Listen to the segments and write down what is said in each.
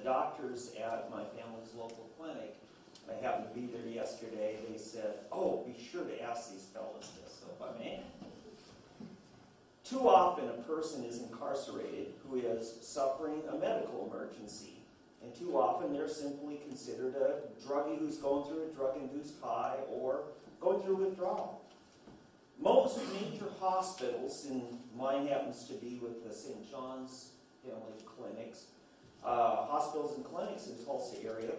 doctors at my family's local clinic, I happened to be there yesterday, they said, oh, be sure to ask these fellas this, so if I may. Too often a person is incarcerated who is suffering a medical emergency. And too often they're simply considered a druggie who's going through a drug-induced high or going through withdrawal. Most major hospitals, and mine happens to be with the St. John's Family Clinics, hospitals and clinics in the Tulsa area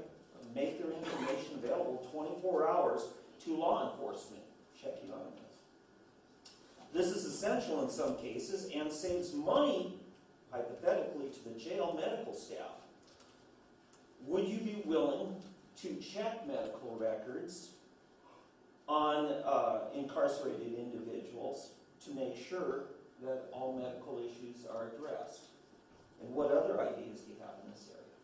make their information available 24 hours to law enforcement checking on this. This is essential in some cases and saves money, hypothetically, to the jail medical staff. Would you be willing to check medical records on incarcerated individuals to make sure that all medical issues are addressed? And what other ideas do you have in this area?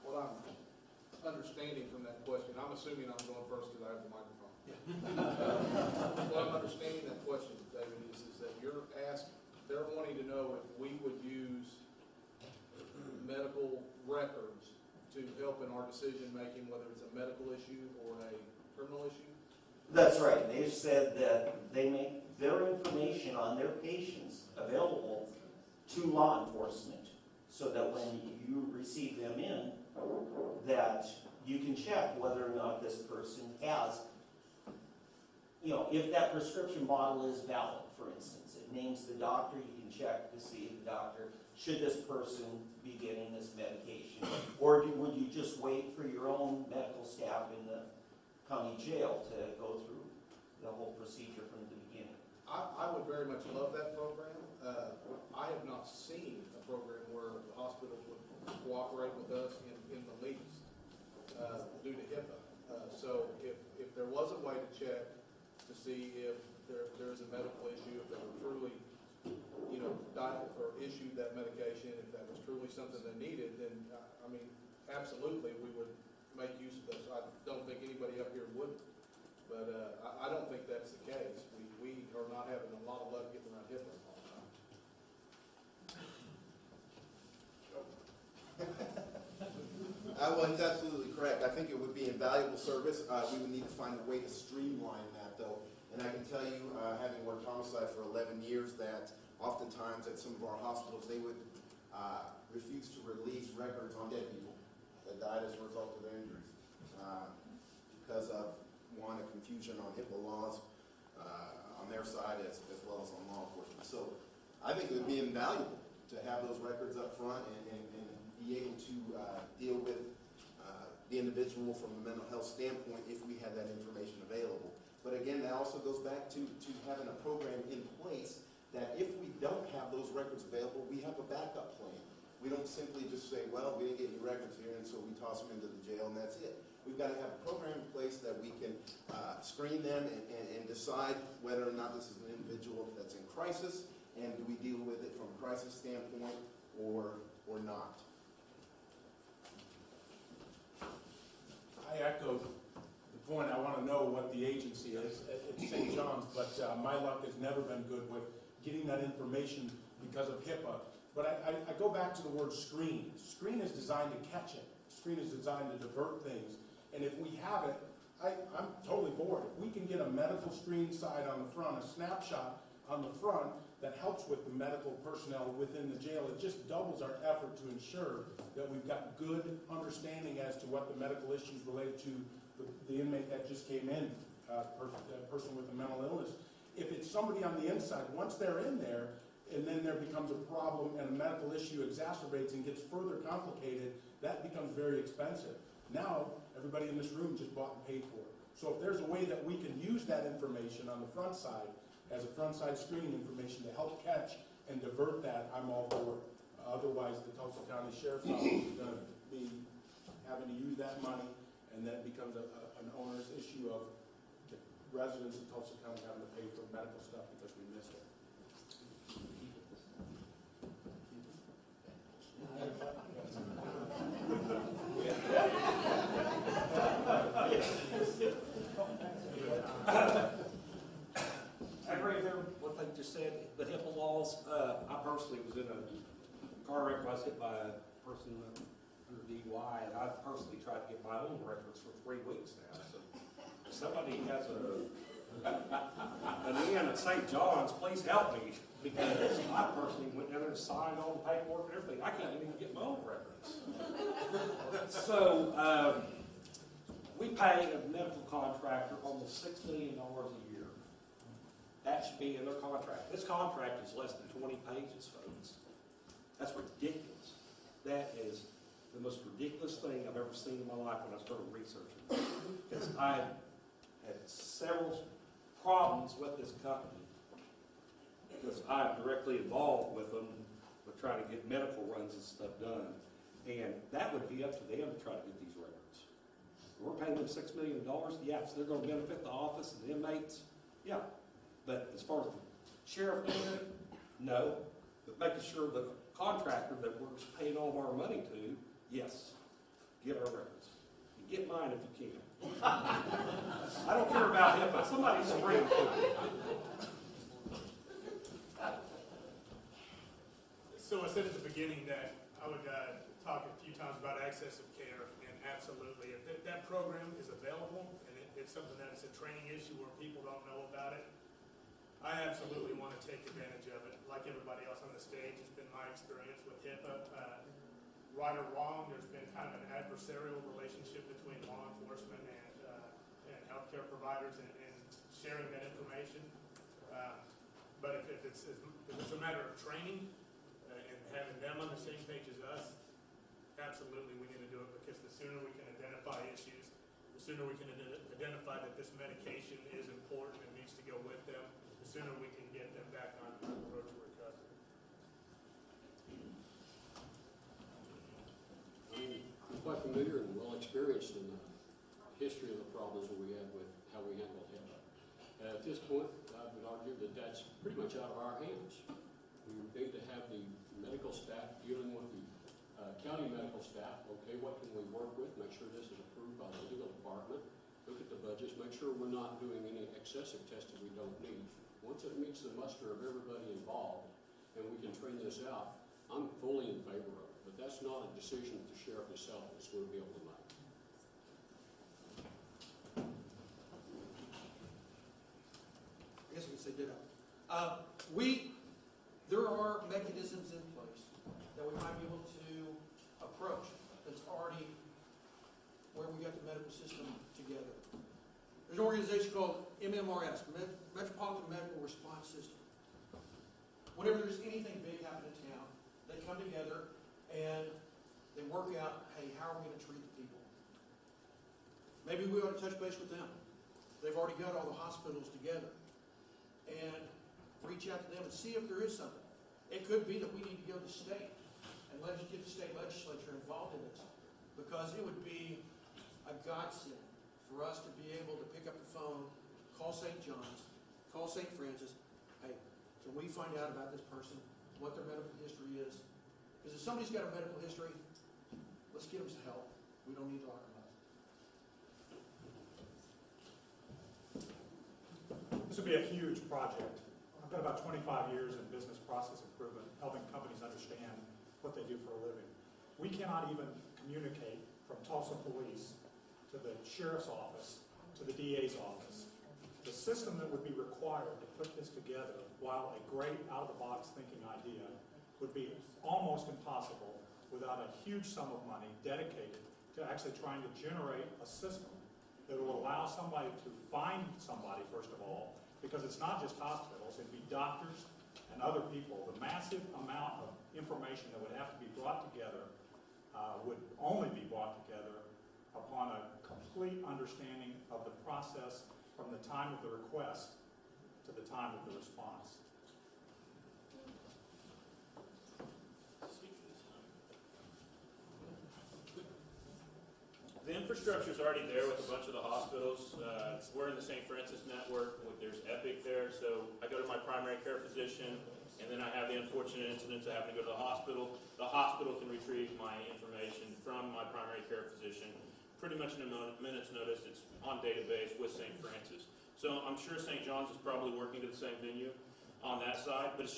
Well, I'm understanding from that question, I'm assuming I'm going first because I have the microphone. What I'm understanding that question, David, is that they're wanting to know if we would use medical records to help in our decision making, whether it's a medical issue or a criminal issue? That's right. They've said that they make their information on their patients available to law enforcement so that when you receive them in, that you can check whether or not this person has, if that prescription bottle is valid, for instance. It names the doctor, you can check to see if the doctor, should this person be getting this medication? Or would you just wait for your own medical staff in the county jail to go through the whole procedure from the beginning? I would very much love that program. I have not seen a program where the hospitals would cooperate with us in the least due to HIPAA. So if there was a way to check to see if there is a medical issue, if they were truly, died or issued that medication, if that was truly something they needed, then absolutely we would make use of this. I don't think anybody up here would, but I don't think that's the case. We are not having a lot of luck getting around HIPAA all the time. Well, he's absolutely correct. I think it would be invaluable service. We would need to find a way to streamline that, though. And I can tell you, having worked homicide for 11 years, that oftentimes at some of our hospitals, they would refuse to release records on dead people that died as a result of their injuries because of, one, a confusion on HIPAA laws on their side as well as on law enforcement. So I think it would be invaluable to have those records up front and be able to deal with the individual from a mental health standpoint if we had that information available. But again, that also goes back to having a program in place that if we don't have those records available, we have a backup plan. We don't simply just say, well, we didn't get any records here, and so we toss them into the jail, and that's it. We've got to have a program in place that we can screen them and decide whether or not this is an individual that's in crisis, and do we deal with it from a crisis standpoint or not. I echo the point. I want to know what the agency is. It's St. John's, but my luck has never been good with getting that information because of HIPAA. But I go back to the word screen. Screen is designed to catch it. Screen is designed to divert things. And if we have it, I'm totally for it. If we can get a medical screen side on the front, a snapshot on the front that helps with the medical personnel within the jail, it just doubles our effort to ensure that we've got good understanding as to what the medical issues related to the inmate that just came in, person with a mental illness. If it's somebody on the inside, once they're in there, and then there becomes a problem and a medical issue exacerbates and gets further complicated, that becomes very expensive. Now, everybody in this room just bought and paid for it. So if there's a way that we can use that information on the front side as a front side screening information to help catch and divert that, I'm all for it. Otherwise, the Tulsa County Sheriff's Office is going to be having to use that money, and that becomes an owner's issue of the residents of Tulsa County having to pay for medical stuff because we missed it. I agree with what they just said. the HIPAA laws, I personally was in a car wreck where I was hit by a person under DUI, and I personally tried to get my own records for 3 weeks now. So if somebody has an in at St. John's, please help me, because I personally went down there and signed all the paperwork and everything. I can't even get my own records. So we pay a medical contractor almost $6 million a year. That should be in their contract. This contract is less than 20 pages, folks. That's ridiculous. That is the most ridiculous thing I've ever seen in my life when I started researching. Because I had several problems with this company, because I'm directly involved with them with trying to get medical runs and stuff done. And that would be up to them to try to get these records. We're paying them $6 million. Yeah, so they're going to benefit the office and the inmates. Yeah. But as far as the sheriff doing it, no. But making sure the contractor that we're paying all of our money to, yes, get our records. And get mine if you can. I don't care about him, but somebody's bring it to me. So I said at the beginning that I would talk a few times about access of care, and absolutely, if that program is available, and it's something that's a training issue where people don't know about it, I absolutely want to take advantage of it. Like everybody else on the stage, it's been my experience with HIPAA. Right or wrong, there's been kind of an adversarial relationship between law enforcement and healthcare providers and sharing that information. But if it's a matter of training and having them on the same page as us, absolutely we need to do it, because the sooner we can identify issues, the sooner we can identify that this medication is important and needs to go with them, the sooner we can get them back on the road to recovery. I'm quite familiar and well experienced in the history of the problems that we had with how we handle HIPAA. At this point, I would argue that that's pretty much out of our hands. We need to have the medical staff dealing with the county medical staff. Okay, what can we work with? Make sure this is approved by the legal department. Look at the budgets. Make sure we're not doing any excessive testing we don't need. Once it meets the muster of everybody involved and we can train this out, I'm fully in favor of it. But that's not a decision that the sheriff himself is going to be able to make. I guess we can say ditto. There are mechanisms in place that we might be able to approach that's already where we got the medical system together. There's an organization called MMRS, Metropolitan Medical Response System. Whenever there's anything big happening in town, they come together and they work out, hey, how are we going to treat the people? Maybe we ought to touch base with them. They've already got all the hospitals together. And reach out to them and see if there is something. It could be that we need to go to the state and get the state legislature involved in this, because it would be a godsend for us to be able to pick up the phone, call St. John's, call St. Francis. Hey, can we find out about this person, what their medical history is? Because if somebody's got a medical history, let's get them some help. We don't need to lock them up. This would be a huge project. I've got about 25 years in business process improvement, helping companies understand what they do for a living. We cannot even communicate from Tulsa Police to the sheriff's office to the DA's office. The system that would be required to put this together, while a great out-of-the-box thinking idea, would be almost impossible without a huge sum of money dedicated to actually trying to generate a system that will allow somebody to find somebody, first of all, because it's not just hospitals, it'd be doctors and other people. The massive amount of information that would have to be brought together would only be brought together upon a complete understanding of the process from the time of the request to the time of the response. The infrastructure is already there with a bunch of the hospitals. We're in the St. Francis network. There's Epic there, so I go to my primary care physician, and then I have the unfortunate incidents of having to go to the hospital. The hospital can retrieve my information from my primary care physician pretty much in a minute's notice. It's on database with St. Francis. So I'm sure St. John's is probably working to the same venue. on that side, but it's